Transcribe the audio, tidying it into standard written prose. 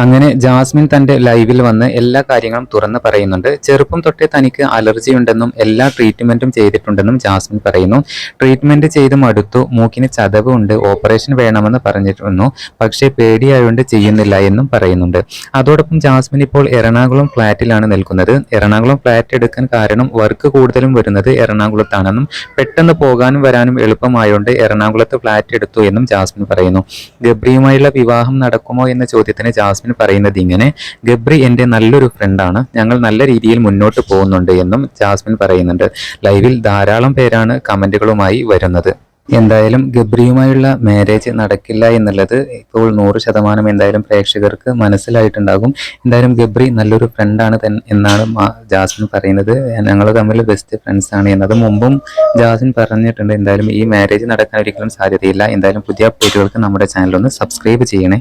അങ്ങനെ ജാസ്മിൻ തന്റെ ലൈവിൽ വന്ന് എല്ലാ കാര്യങ്ങളും തുറന്ന് പറയുന്നുണ്ട്. ചെറുപ്പം തൊട്ടേ തനിക്ക് അലർജി ഉണ്ടെന്നും എല്ലാ ട്രീറ്റ്മെന്റും ചെയ്തിട്ടുണ്ടെന്നും ജാസ്മിൻ പറയുന്നു. ട്രീറ്റ്മെന്റ് ചെയ്ത് മടുത്തു, മൂക്കിന് ചതവ് ഉണ്ട്, ഓപ്പറേഷൻ വേണമെന്ന് പറഞ്ഞിരുന്നു, പക്ഷേ പേടിയായോണ്ട് ചെയ്യുന്നില്ല എന്നും പറയുന്നുണ്ട്. അതോടൊപ്പം ജാസ്മിൻ ഇപ്പോൾ എറണാകുളം ഫ്ലാറ്റിലാണ് നിൽക്കുന്നത്. എറണാകുളം ഫ്ലാറ്റ് എടുക്കാൻ കാരണം വർക്ക് കൂടുതലും വരുന്നത് എറണാകുളത്താണെന്നും പെട്ടെന്ന് പോകാനും വരാനും എളുപ്പമായോണ്ട് എറണാകുളത്ത് ഫ്ലാറ്റ് എടുത്തു എന്നും ജാസ്മിൻ പറയുന്നു. ഗബ്രിയുമായുള്ള വിവാഹം നടക്കുമോ എന്ന ചോദ്യത്തിന് ജാസ്മിൻ പറയുന്നത് ഇങ്ങനെ: ഗബ്രി എന്റെ നല്ലൊരു ഫ്രണ്ടാണ്, ഞങ്ങൾ നല്ല രീതിയിൽ മുന്നോട്ട് പോകുന്നുണ്ട് എന്നും ജാസ്മിൻ പറയുന്നുണ്ട്. ലൈവിൽ ധാരാളം പേരാണ് കമന്റുകളുമായി വരുന്നത്. എന്തായാലും ഗബ്രിയുമായുള്ള മാരേജ് നടക്കില്ല എന്നുള്ളത് ഇപ്പോൾ 100% എന്തായാലും പ്രേക്ഷകർക്ക് മനസ്സിലായിട്ടുണ്ടാകും. എന്തായാലും ഗബ്രി നല്ലൊരു ഫ്രണ്ടാണ് എന്നാണ് ജാസ്മിൻ പറയുന്നത്. ഞങ്ങൾ തമ്മിൽ ബെസ്റ്റ് ഫ്രണ്ട്സ് ആണ് എന്നത് മുമ്പും ജാസ്മിൻ പറഞ്ഞിട്ടുണ്ട്. എന്തായാലും ഈ മാരേജ് നടക്കാൻ ഒരിക്കലും സാധ്യതയില്ല. എന്തായാലും പുതിയ അപ്ഡേറ്റുകൾക്ക് നമ്മുടെ ചാനൽ ഒന്ന് സബ്സ്ക്രൈബ് ചെയ്യണേ.